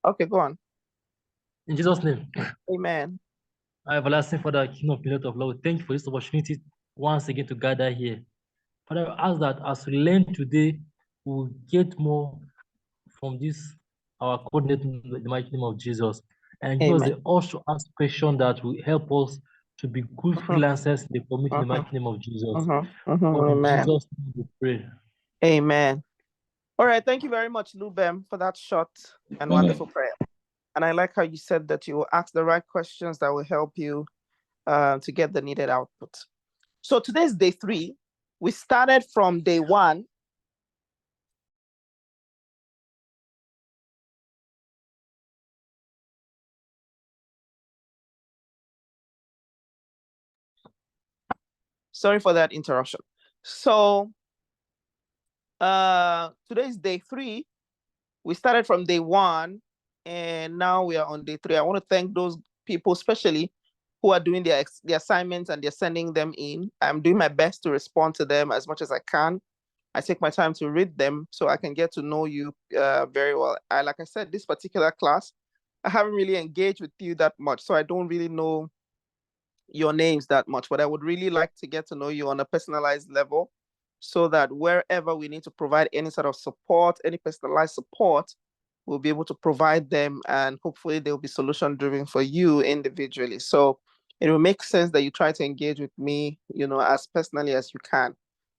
Okay, go on. In Jesus' name, Amen. our everlasting Father, King of Pilot of Lord, thank you for this opportunity once again to gather here. Father, I ask that as we learn today, we will get more from this, our coordinate in the mighty name of Jesus, and give us Amen. the urge to ask questions that will help us to be good Mhm, freelancers in the community in the mhm, mighty name of Jesus. mhm, For in Amen. Jesus' name we pray. Amen. All right. Thank you very much, Lubem, for that short and wonderful prayer. And I like how you said that you will ask the right questions that will help you to get the needed output. So today's day 3. We started from day 1. Sorry for that interruption. So today's day 3. We started from day 1, and now we are on day 3. I want to thank those people, especially who are doing their assignments and they're sending them in. I'm doing my best to respond to them as much as I can. I take my time to read them so I can get to know you very well. Like I said, this particular class, I haven't really engaged with you that much, so I don't really know your names that much, but I would really like to get to know you on a personalized level so that wherever we need to provide any sort of support, any personalized support, we'll be able to provide them, and hopefully they'll be solution driven for you individually. So it will make sense that you try to engage with me, as personally as you can.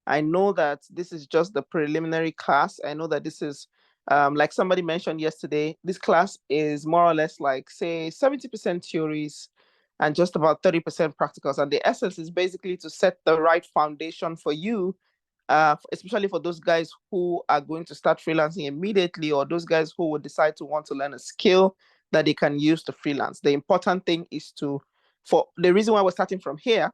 I know that this is just the preliminary class. I know that this is, like somebody mentioned yesterday, this class is more or less like, say, 70% theories and just about 30% practicals. And the essence is basically to set the right foundation for you, especially for those guys who are going to start freelancing immediately, or those guys who would decide to want to learn a skill that they can use to freelance. The important thing is for the reason why we're starting from here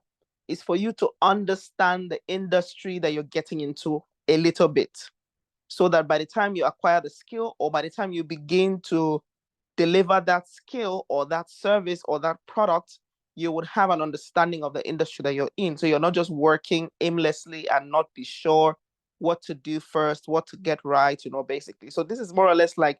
is for you to understand the industry that you're getting into a little bit, so that by the time you acquire the skill, or by the time you begin to deliver that skill or that service or that product, you would have an understanding of the industry that you're in. So you're not just working aimlessly and not be sure what to do first, what to get right, basically. So this is more or less like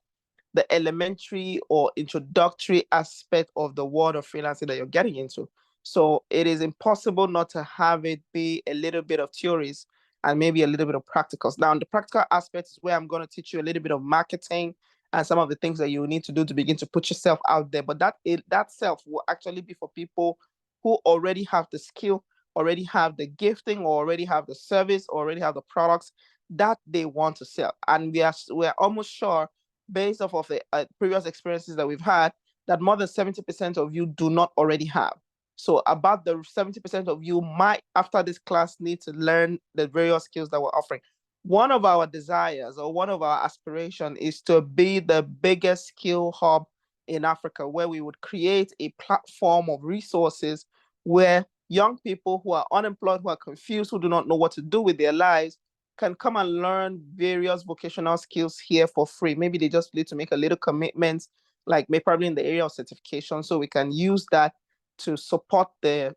the elementary or introductory aspect of the world of freelancing that you're getting into. So it is impossible not to have it be a little bit of theories and maybe a little bit of practicals. Now, the practical aspect is where I'm going to teach you a little bit of marketing and some of the things that you need to do to begin to put yourself out there. But that self will actually be for people who already have the skill, already have the gifting, or already have the service, or already have the products that they want to sell. And we're almost sure, based off of the previous experiences that we've had, that more than 70% of you do not already have. So about the 70% of you might, after this class, need to learn the various skills that we're offering. One of our desires, or one of our aspirations, is to be the biggest skill hub in Africa, where we would create a platform of resources where young people who are unemployed, who are confused, who do not know what to do with their lives, can come and learn various vocational skills here for free. Maybe they just need to make a little commitment, like maybe probably in the area of certification, so we can use that to support the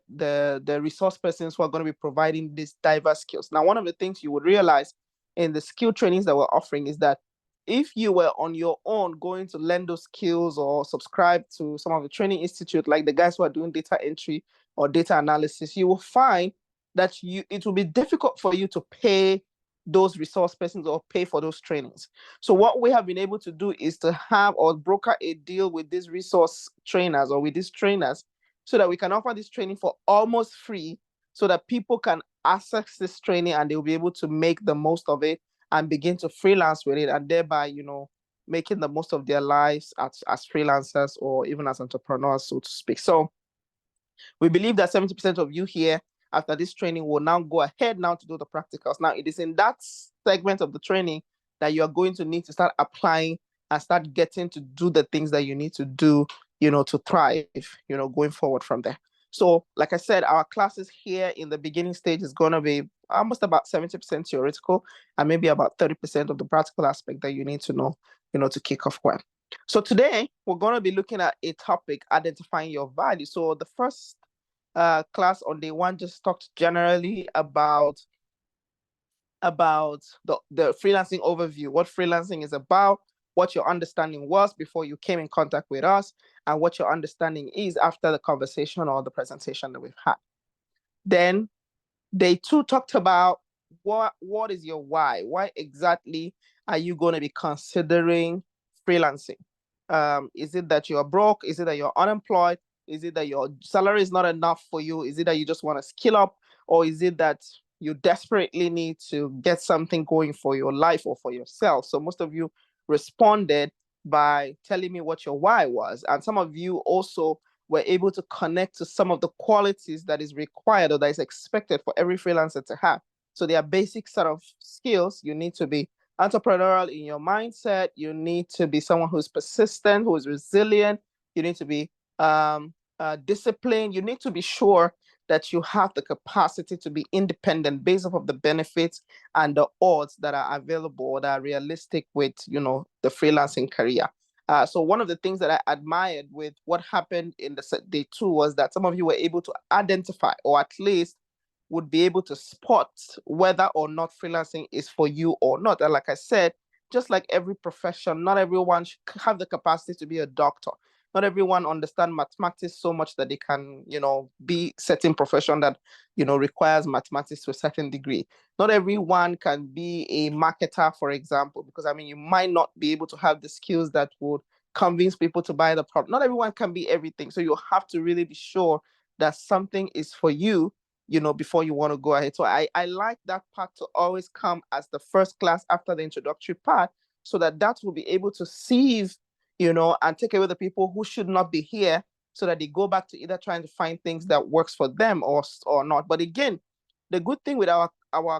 resource persons who are going to be providing these diverse skills. Now, one of the things you would realize in the skill trainings that we're offering is that if you were on your own going to learn those skills or subscribe to some of the training institute, like the guys who are doing data entry or data analysis, you will find that it will be difficult for you to pay those resource persons or pay for those trainings. So what we have been able to do is to have or broker a deal with these resource trainers or with these trainers, so that we can offer this training for almost free, so that people can access this training and they'll be able to make the most of it and begin to freelance with it, and thereby, making the most of their lives as freelancers or even as entrepreneurs, so to speak. So we believe that 70% of you here after this training will now go ahead now to do the practicals. Now, it is in that segment of the training that you are going to need to start applying and start getting to do the things that you need to do, to thrive, going forward from there. So, like I said, our classes here in the beginning stage is going to be almost about 70% theoretical and maybe about 30% of the practical aspect that you need to know, to kick off well. So today we're going to be looking at a topic, identifying your value. So the first class on day 1 just talked generally about the freelancing overview, what freelancing is about, what your understanding was before you came in contact with us, and what your understanding is after the conversation or the presentation that we've had. Then day 2 talked about what is your why? Why exactly are you going to be considering freelancing? Is it that you're broke? Is it that you're unemployed? Is it that your salary is not enough for you? Is it that you just want to skill up? Or is it that you desperately need to get something going for your life or for yourself? So most of you responded by telling me what your why was. And some of you also were able to connect to some of the qualities that is required or that is expected for every freelancer to have. So there are basic set of skills. You need to be entrepreneurial in your mindset. You need to be someone who's persistent, who is resilient. You need to be disciplined. You need to be sure that you have the capacity to be independent based off of the benefits and the odds that are available or that are realistic with, the freelancing career. So one of the things that I admired with what happened in the day 2 was that some of you were able to identify, or at least would be able to spot whether or not freelancing is for you or not. And like I said, just like every profession, not everyone should have the capacity to be a doctor. Not everyone understand mathematics so much that they can, be certain profession that, requires mathematics to a certain degree. Not everyone can be a marketer, for example, because you might not be able to have the skills that would convince people to buy the product. Not everyone can be everything. So you have to really be sure that something is for you, before you want to go ahead. So I like that part to always come as the first class after the introductory part, so that will be able to sieve, and take away the people who should not be here, so that they go back to either trying to find things that works for them or not. But again, the good thing with our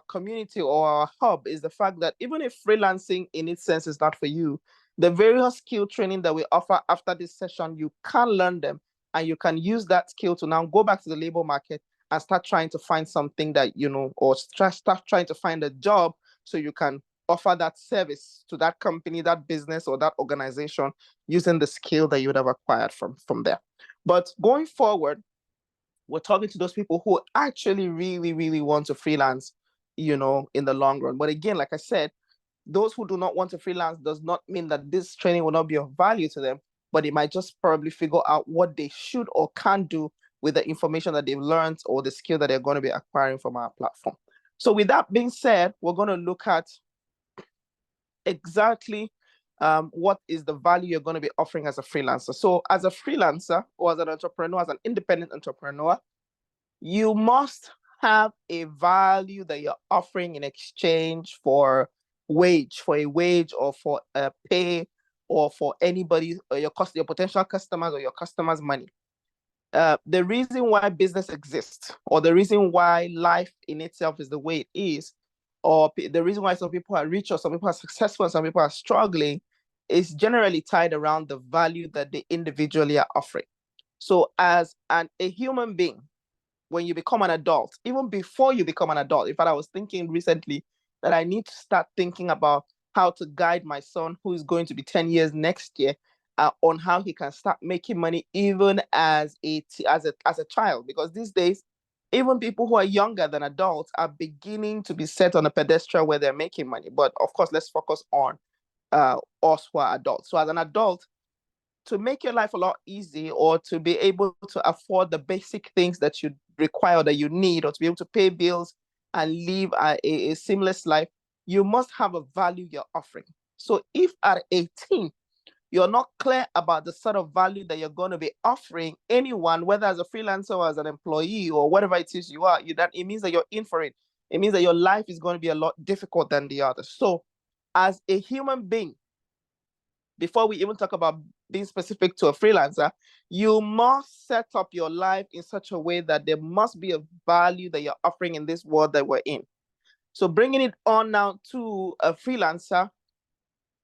community or our hub is the fact that even if freelancing in its sense is not for you, the various skill training that we offer after this session, you can learn them, and you can use that skill to now go back to the labor market and start trying to find something that, or start trying to find a job, so you can offer that service to that company, that business, or that organization using the skill that you would have acquired from there. But going forward, we're talking to those people who actually really, really want to freelance, in the long run. But again, like I said, those who do not want to freelance does not mean that this training will not be of value to them, but they might just probably figure out what they should or can do with the information that they've learned or the skill that they're going to be acquiring from our platform. So with that being said, we're going to look at exactly what is the value you're going to be offering as a freelancer. So as a freelancer or as an entrepreneur, as an independent entrepreneur, you must have a value that you're offering in exchange for a wage or for a pay, or for anybody, or your potential customers or your customers' money. The reason why business exists, or the reason why life in itself is the way it is, or the reason why some people are rich or some people are successful and some people are struggling, is generally tied around the value that they individually are offering. So as a human being, when you become an adult, even before you become an adult, in fact, I was thinking recently that I need to start thinking about how to guide my son, who is going to be 10 years next year, on how he can start making money even as a child. Because these days, even people who are younger than adults are beginning to be set on a pedestal where they're making money. But of course, let's focus on us who are adults. So as an adult, to make your life a lot easier, or to be able to afford the basic things that you require, that you need, or to be able to pay bills and live a seamless life, you must have a value you're offering. So if at 18, you're not clear about the sort of value that you're going to be offering anyone, whether as a freelancer or as an employee or whatever it is you are, it means that you're in for it. It means that your life is going to be a lot difficult than the others. So as a human being, before we even talk about being specific to a freelancer, you must set up your life in such a way that there must be a value that you're offering in this world that we're in. So bringing it on now to a freelancer,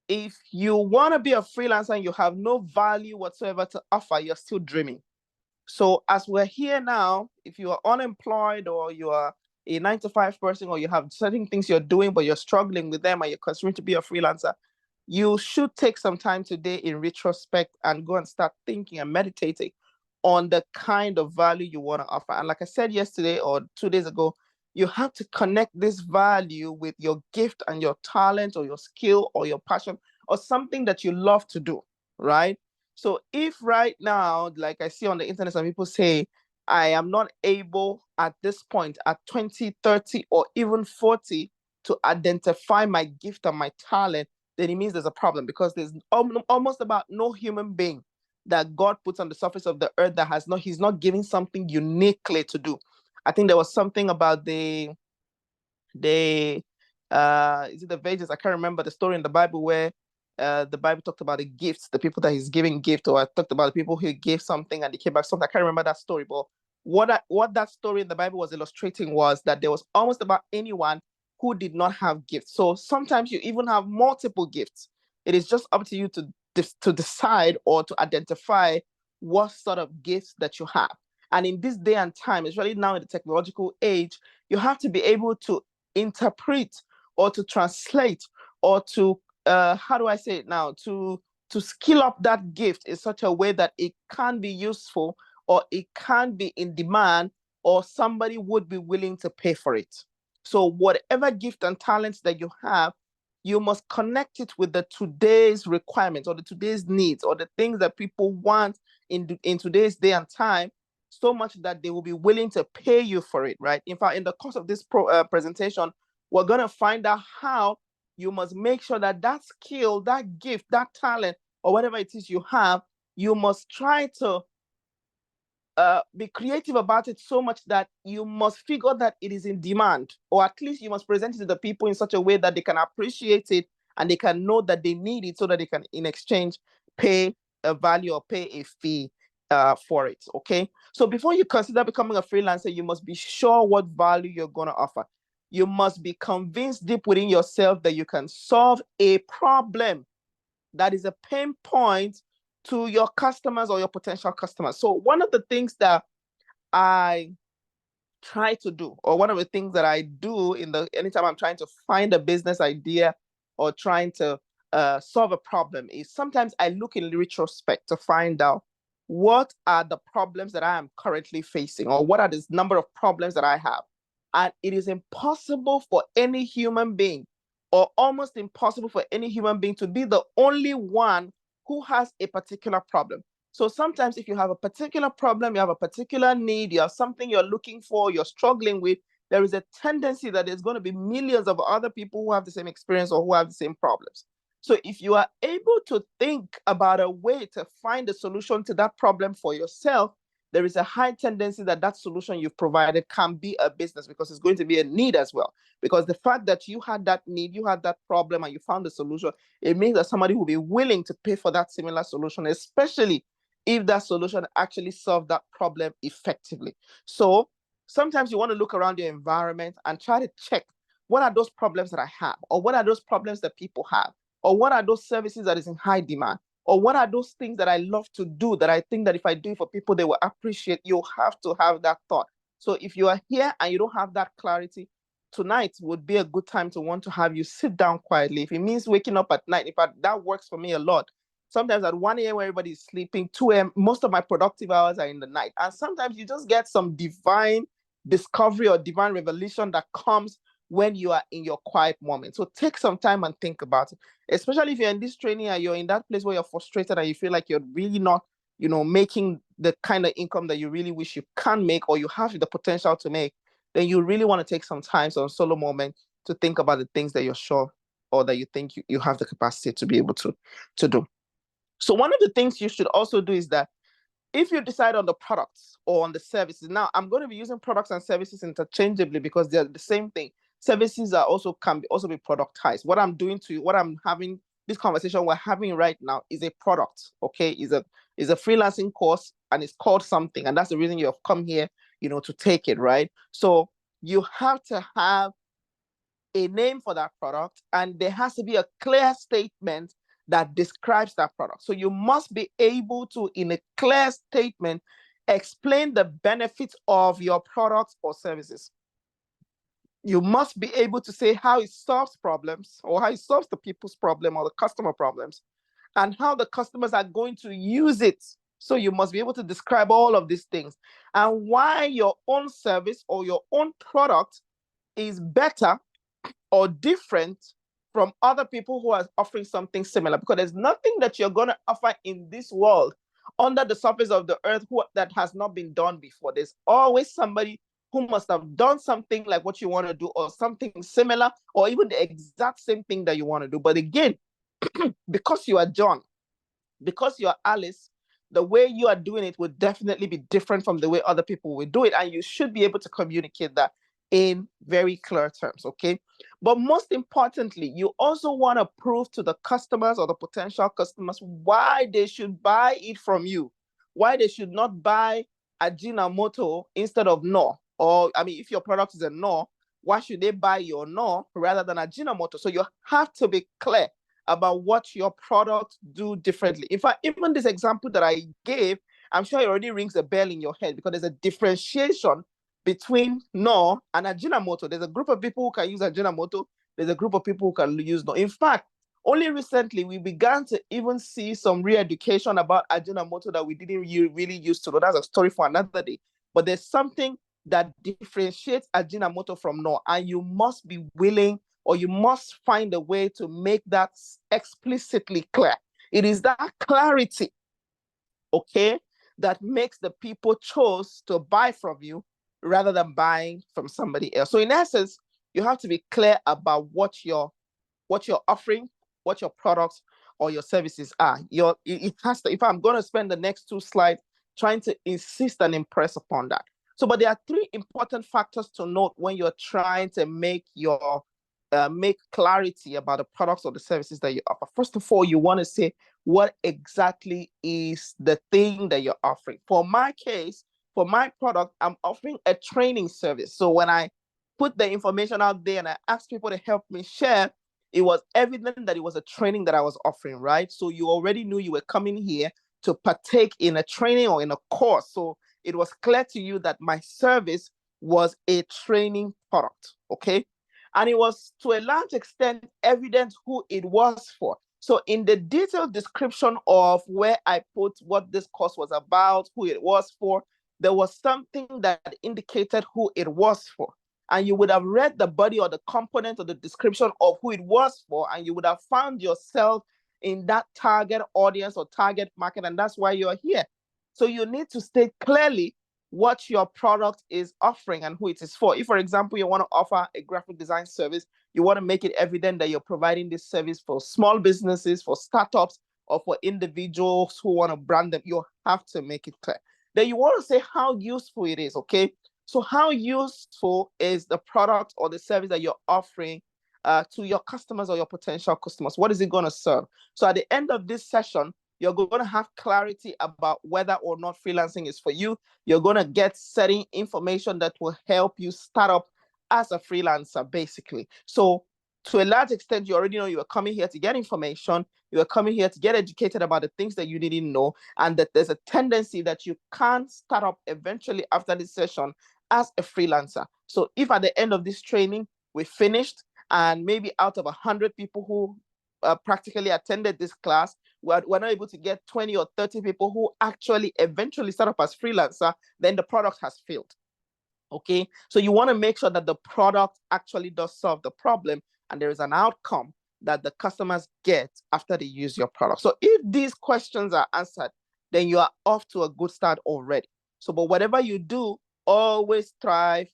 if you want to be a freelancer and you have no value whatsoever to offer, you're still dreaming. So as we're here now, if you are unemployed, or you are a 9-to-5 person, or you have certain things you're doing, but you're struggling with them and you're considering to be a freelancer, you should take some time today in retrospect and go and start thinking and meditating on the kind of value you want to offer. And like I said yesterday or 2 days ago, you have to connect this value with your gift and your talent or your skill or your passion or something that you love to do, right? So if right now, like I see on the internet, some people say, I am not able at this point at 20, 30, or even 40 to identify my gift and my talent, then it means there's a problem, because there's almost about no human being that God puts on the surface of the earth that he's not giving something uniquely to do. I think there was something about the is it the Vegas? I can't remember the story in the Bible where the Bible talked about the gifts, the people that he's giving gift, or I talked about the people who gave something and they came back something. I can't remember that story, but what that story in the Bible was illustrating was that there was almost about anyone who did not have gifts. So sometimes you even have multiple gifts. It is just up to you to decide or to identify what sort of gifts that you have. And in this day and time, especially now in the technological age, you have to be able to interpret or to translate or to how do I say it now, to skill up that gift in such a way that it can be useful, or it can be in demand, or somebody would be willing to pay for it. So whatever gift and talents that you have, you must connect it with the today's requirements or the today's needs or the things that people want in today's day and time, so much that they will be willing to pay you for it, right? In fact, in the course of this presentation, we're going to find out how you must make sure that that skill, that gift, that talent, or whatever it is you have, you must try to be creative about it so much that you must figure that it is in demand, or at least you must present it to the people in such a way that they can appreciate it and they can know that they need it, so that they can, in exchange, pay a value or pay a fee for it. Okay. So before you consider becoming a freelancer, you must be sure what value you're going to offer. You must be convinced deep within yourself that you can solve a problem that is a pain point to your customers or your potential customers. So one of the things that I try to do, or one of the things that I do anytime I'm trying to find a business idea or trying to solve a problem, is sometimes I look in retrospect to find out what are the problems that I am currently facing, or what are the number of problems that I have. And it is impossible for any human being, or almost impossible for any human being, to be the only one who has a particular problem. So sometimes if you have a particular problem, you have a particular need, you have something you're looking for, you're struggling with, there is a tendency that there's going to be millions of other people who have the same experience or who have the same problems. So if you are able to think about a way to find a solution to that problem for yourself, there is a high tendency that that solution you've provided can be a business, because it's going to be a need as well. Because the fact that you had that need, you had that problem, and you found a solution, it means that somebody will be willing to pay for that similar solution, especially if that solution actually solved that problem effectively. So sometimes you want to look around your environment and try to check, what are those problems that I have, or what are those problems that people have, or what are those services that is in high demand, or what are those things that I love to do that I think that if I do it for people, they will appreciate. You have to have that thought. So if you are here and you don't have that clarity, tonight would be a good time to want to have you sit down quietly. If it means waking up at night, in fact, that works for me a lot. Sometimes at 1 a.m. where everybody's sleeping, 2 a.m., most of my productive hours are in the night. And sometimes you just get some divine discovery or divine revelation that comes when you are in your quiet moment. So take some time and think about it, especially if you're in this training and you're in that place where you're frustrated and you feel like you're really not, making the kind of income that you really wish you can make, or you have the potential to make. Then you really want to take some time, some solo moment, to think about the things that you're sure, or that you think you have the capacity to be able to do. So one of the things you should also do is that if you decide on the products or on the services, now I'm going to be using products and services interchangeably because they're the same thing. Services can also be productized. What I'm doing to you, what I'm having, this conversation we're having right now, is a product. Okay, is a freelancing course, and it's called something, and that's the reason you have come here, to take it, right? So you have to have a name for that product, and there has to be a clear statement that describes that product. So you must be able to, in a clear statement, explain the benefits of your products or services. You must be able to say how it solves problems, or how it solves the people's problem or the customer problems, and how the customers are going to use it. So you must be able to describe all of these things, and why your own service or your own product is better or different from other people who are offering something similar, because there's nothing that you're going to offer in this world under the surface of the earth that has not been done before. There's always somebody who must have done something like what you want to do, or something similar, or even the exact same thing that you want to do. But again, because you are John, because you're Alice, the way you are doing it would definitely be different from the way other people will do it. And you should be able to communicate that in very clear terms, okay? But most importantly, you also want to prove to the customers or the potential customers why they should buy it from you, why they should not buy Ajinomoto instead of no. Or, I mean, if your product is a no, why should they buy your no rather than Ajinomoto? So you have to be clear about what your products do differently. In fact, even this example that I gave, I'm sure it already rings a bell in your head, because there's a differentiation between no and Ajinomoto. There's a group of people who can use Ajinomoto. There's a group of people who can use no. In fact, only recently we began to even see some re-education about Ajinomoto that we didn't really used to know. That's a story for another day. But there's something that differentiates Ajinomoto from no, and you must be willing, or you must find a way to make that explicitly clear. It is that clarity, okay, that makes the people choose to buy from you rather than buying from somebody else. So in essence, you have to be clear about what you're offering, what your products or your services are. It has to, if I'm going to spend the next 2 slides trying to insist and impress upon that. So, but there are 3 important factors to note when you're trying to make clarity about the products or the services that you offer. First of all, you want to say what exactly is the thing that you're offering. For my case, for my product, I'm offering a training service. So when I put the information out there and I asked people to help me share, it was evident that it was a training that I was offering, right? So you already knew you were coming here to partake in a training or in a course. So it was clear to you that my service was a training product, okay? And it was to a large extent evident who it was for. So in the detailed description of where I put what this course was about, who it was for, there was something that indicated who it was for. And you would have read the body or the component or the description of who it was for, and you would have found yourself in that target audience or target market, and that's why you're here. So you need to state clearly what your product is offering and who it is for. If, for example, you want to offer a graphic design service, you want to make it evident that you're providing this service for small businesses, for startups, or for individuals who want to brand them. You have to make it clear. Then you want to say how useful it is, okay? So how useful is the product or the service that you're offering to your customers or your potential customers? What is it going to serve? So at the end of this session, you're going to have clarity about whether or not freelancing is for you. You're going to get certain information that will help you start up as a freelancer, basically. So to a large extent, you already know you are coming here to get information. You are coming here to get educated about the things that you didn't know, and that there's a tendency that you can start up eventually after this session as a freelancer. So if at the end of this training, we finished, and maybe out of 100 people who practically attended this class, we're not able to get 20 or 30 people who actually eventually start up as freelancer, then the product has failed. Okay, so you want to make sure that the product actually does solve the problem and there is an outcome that the customers get after they use your product. So if these questions are answered, then you are off to a good start already. So, but whatever you do, always strive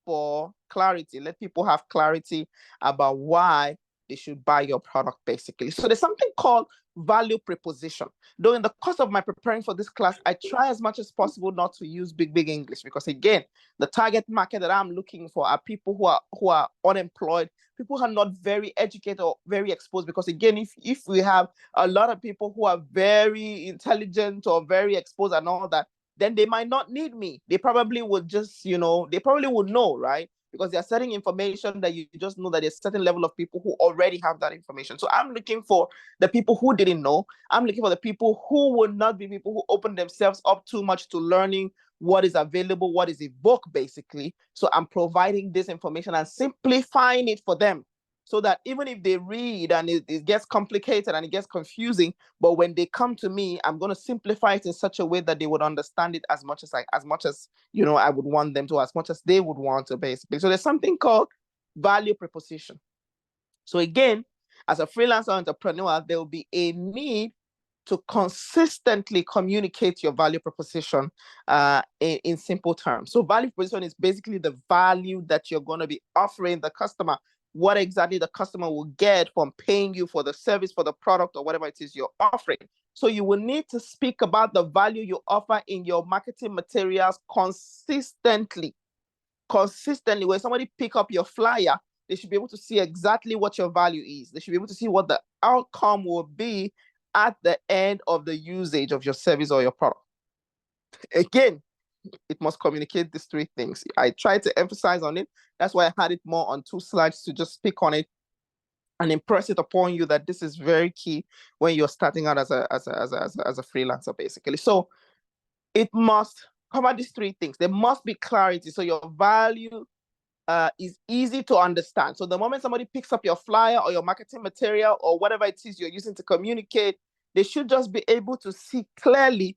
for clarity. Let people have clarity about why they should buy your product, basically. So there's something called value proposition. Though in the course of my preparing for this class, I try as much as possible not to use big English, because again, the target market that I'm looking for are people who are unemployed, people who are not very educated or very exposed. Because again, if we have a lot of people who are very intelligent or very exposed and all that, then they might not need me. They probably would just, they probably would know, right? Because they're setting information that you just know that there's a certain level of people who already have that information. So I'm looking for the people who didn't know. I'm looking for the people who would not be people who open themselves up too much to learning what is available, what is evoked, basically. So I'm providing this information and simplifying it for them, so that even if they read and it gets complicated and it gets confusing, but when they come to me, I'm going to simplify it in such a way that they would understand it as much as I would want them to, as much as they would want to, basically. So there's something called value proposition. So again, As a freelancer entrepreneur, there will be a need to consistently communicate your value proposition in simple terms. So value proposition is basically the value that you're going to be offering the customer, what exactly the customer will get from paying you for the service, for the product, or whatever it is you're offering. So you will need to speak about the value you offer in your marketing materials consistently. When somebody pick up your flyer, they should be able to see exactly what your value is. They should be able to see what the outcome will be at the end of the usage of your service or your product. Again, it must communicate these three things. I try to emphasize on it. That's why I had it more on 2 slides to just speak on it and impress it upon you that this is very key when you're starting out as a freelancer, basically. So it must cover these 3 things. There must be clarity. So your value is easy to understand. So the moment somebody picks up your flyer or your marketing material or whatever it is you're using to communicate, they should just be able to see clearly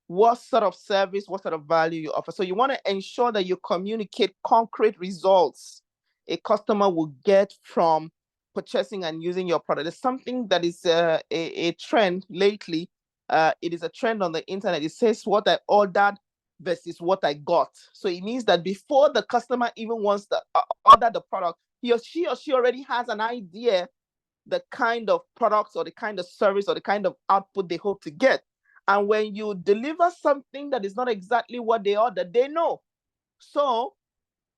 what sort of service, what sort of value you offer. So you want to ensure that you communicate concrete results a customer will get from purchasing and using your product. It's something that is a trend lately. It is a trend on the internet. It says what I ordered versus what I got. So it means that before the customer even wants to order the product, he or she already has an idea the kind of products or the kind of service or the kind of output they hope to get. And when you deliver something that is not exactly what they ordered, they know. So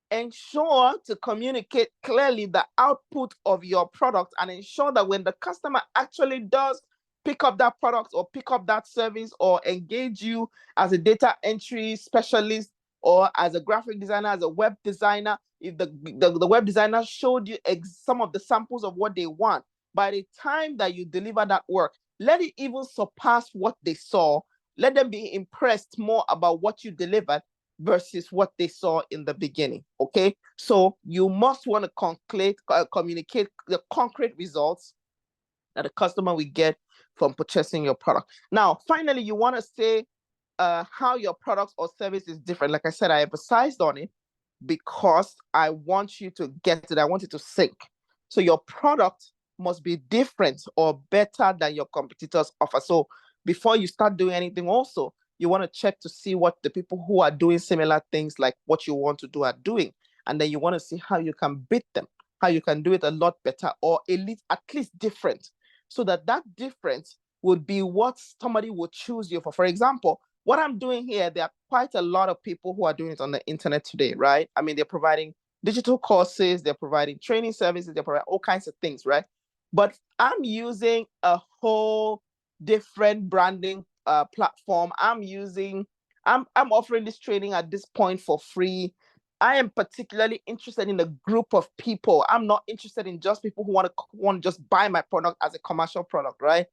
ensure to communicate clearly the output of your product and ensure that when the customer actually does pick up that product or pick up that service or engage you as a data entry specialist or as a graphic designer, as a web designer, if the web designer showed you some of the samples of what they want, by the time that you deliver that work, let it even surpass what they saw. Let them be impressed more about what you delivered versus what they saw in the beginning, okay? So you must want to communicate the concrete results that the customer will get from purchasing your product. Now, finally, you want to say how your product or service is different. Like I said, I emphasized on it because I want you to get it. I want it to sink. So your product must be different or better than your competitors offer. So before you start doing anything also, you want to check to see what the people who are doing similar things like what you want to do are doing. And then you want to see how you can beat them, how you can do it a lot better or at least different. So that difference would be what somebody would choose you for. For example, what I'm doing here, there are quite a lot of people who are doing it on the internet today, right? I mean, they're providing digital courses, they're providing training services, they're providing all kinds of things, right? But I'm using a whole different branding platform. I'm offering this training at this point for free. I am particularly interested in a group of people. I'm not interested in just people who want to just buy my product as a commercial product, right?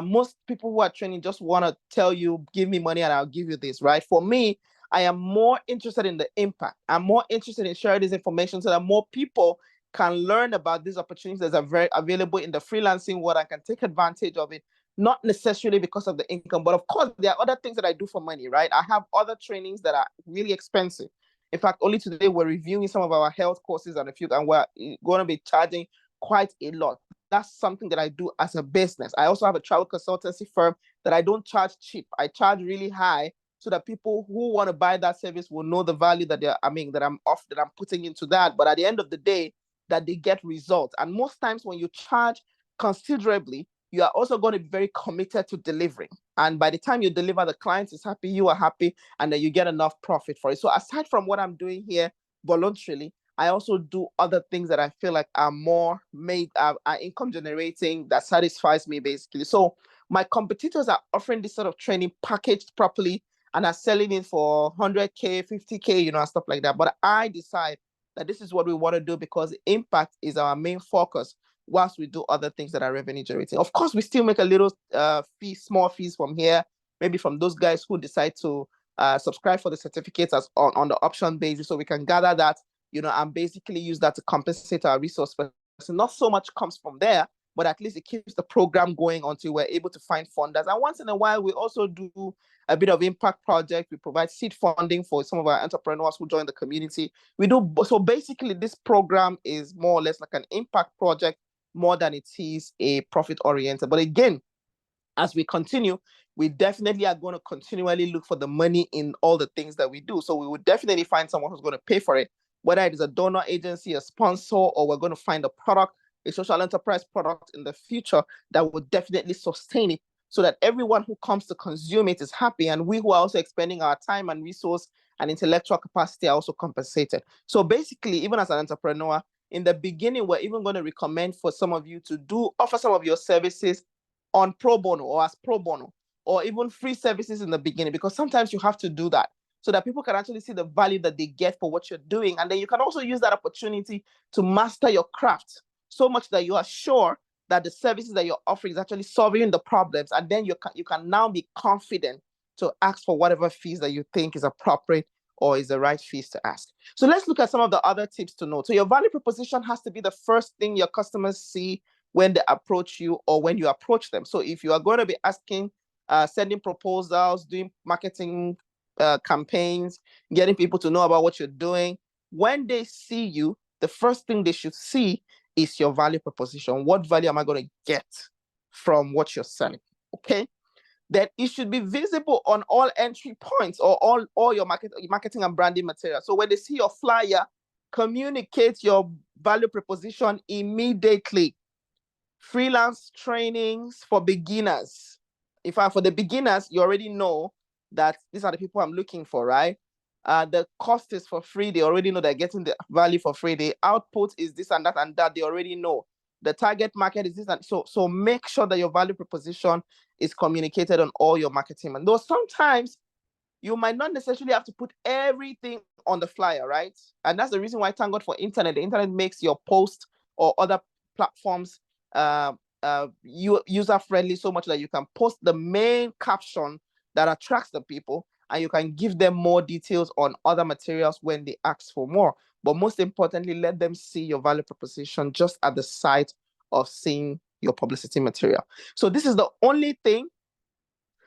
Most people who are training just want to tell you, give me money and I'll give you this, right? For me, I am more interested in the impact. I'm more interested in sharing this information so that more people can learn about these opportunities that are very available in the freelancing world and can take advantage of it, not necessarily because of the income, but of course, there are other things that I do for money, right? I have other trainings that are really expensive. In fact, only today we're reviewing some of our health courses and we're going to be charging quite a lot. That's something that I do as a business. I also have a travel consultancy firm that I don't charge cheap. I charge really high so that people who want to buy that service will know the value that I'm putting into that. But at the end of the day, that they get results. And most times when you charge considerably, you are also going to be very committed to delivering. And by the time you deliver, the client is happy, you are happy, and then you get enough profit for it. So aside from what I'm doing here voluntarily, I also do other things that I feel like are more are income generating, that satisfies me basically. So my competitors are offering this sort of training packaged properly and are selling it for 100K, 50K, and stuff like that. But I decide that this is what we want to do because impact is our main focus whilst we do other things that are revenue generating. Of course, we still make a little small fees from here, maybe from those guys who decide to subscribe for the certificates as on the option basis, so we can gather that, and basically use that to compensate our resource. But not so much comes from there, but at least it keeps the program going until we're able to find funders. And once in a while, we also do a bit of impact project. We provide seed funding for some of our entrepreneurs who join the community. So basically, this program is more or less like an impact project more than it is a profit oriented. But again, as we continue, we definitely are going to continually look for the money in all the things that we do. So we would definitely find someone who's going to pay for it, whether it is a donor agency, a sponsor, or we're going to find a product, a social enterprise product in the future that would definitely sustain it so that everyone who comes to consume it is happy. And we who are also expending our time and resource and intellectual capacity are also compensated. So basically, even as an entrepreneur, in the beginning, we're even going to recommend for some of you to offer some of your services on pro bono or as pro bono, or even free services in the beginning, because sometimes you have to do that so that people can actually see the value that they get for what you're doing. And then you can also use that opportunity to master your craft so much that you are sure that the services that you're offering is actually solving the problems. And then you can now be confident to ask for whatever fees that you think is appropriate or is the right fees to ask. So let's look at some of the other tips to note. So your value proposition has to be the first thing your customers see when they approach you or when you approach them. So if you are going to be asking, sending proposals, doing marketing campaigns, getting people to know about what you're doing, when they see you, the first thing they should see is your value proposition. What value am I going to get from what you're selling? Okay. That it should be visible on all entry points or all your marketing and branding material. So when they see your flyer, communicate your value proposition immediately. Freelance trainings for beginners. In fact, for the beginners, you already know that these are the people I'm looking for, right? The cost is for free. They already know they're getting the value for free. The output is this and that. They already know. The target market is this. And so make sure that your value proposition is communicated on all your marketing. And though sometimes you might not necessarily have to put everything on the flyer, right? And that's the reason why, thank God for internet. The internet makes your post or other platforms user-friendly so much that you can post the main caption that attracts the people, and you can give them more details on other materials when they ask for more. But most importantly, let them see your value proposition just at the sight of seeing your publicity material. So this is the only thing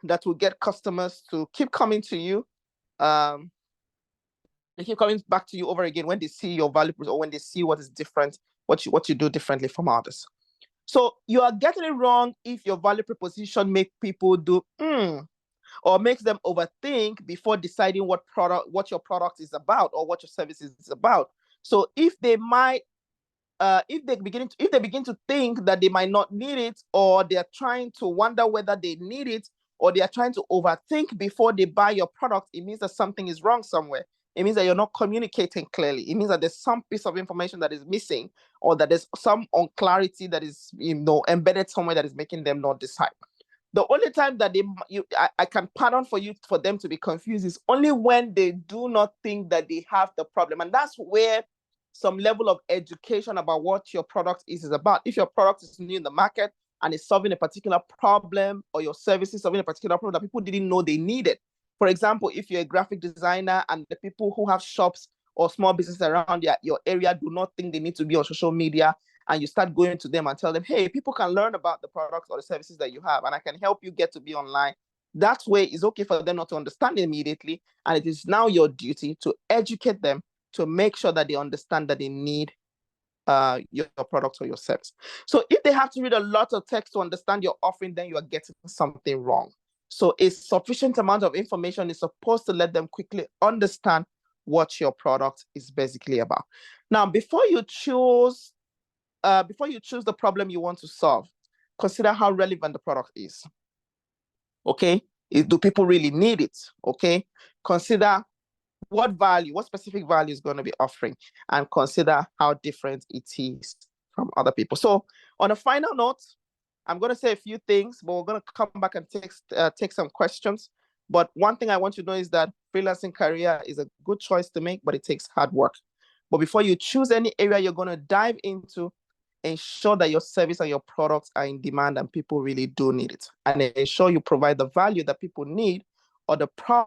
that will get customers to keep coming to you. They keep coming back to you over again when they see your value or when they see what is different, what you do differently from others. So you are getting it wrong if your value proposition make people do or makes them overthink before deciding what your product is about or what your service is about. So if they begin to think that they might not need it, or they're trying to wonder whether they need it, or they are trying to overthink before they buy your product, it means that something is wrong somewhere. It means that you're not communicating clearly. It means that there's some piece of information that is missing, or that there's some unclarity that is embedded somewhere that is making them not decide. The only time that I can pardon for them to be confused is only when they do not think that they have the problem. And that's where some level of education about what your product is about. If your product is new in the market and is solving a particular problem, or your service is solving a particular problem that people didn't know they needed. For example, if you're a graphic designer and the people who have shops or small businesses around your area do not think they need to be on social media, and you start going to them and tell them, hey, people can learn about the products or the services that you have, and I can help you get to be online. That way it's okay for them not to understand immediately. And it is now your duty to educate them to make sure that they understand that they need your product or your service. So if they have to read a lot of text to understand your offering, then you are getting something wrong. So a sufficient amount of information is supposed to let them quickly understand what your product is basically about. Now, before you choose the problem you want to solve, consider how relevant the product is. Okay, do people really need it? Okay, consider what specific value is going to be offering, and consider how different it is from other people. So on a final note, I'm going to say a few things, but we're going to come back and take some questions. But one thing I want you to know is that freelancing career is a good choice to make, but it takes hard work. But before you choose any area you're going to dive into, ensure that your service and your products are in demand and people really do need it. And ensure you provide the value that people need, or the problem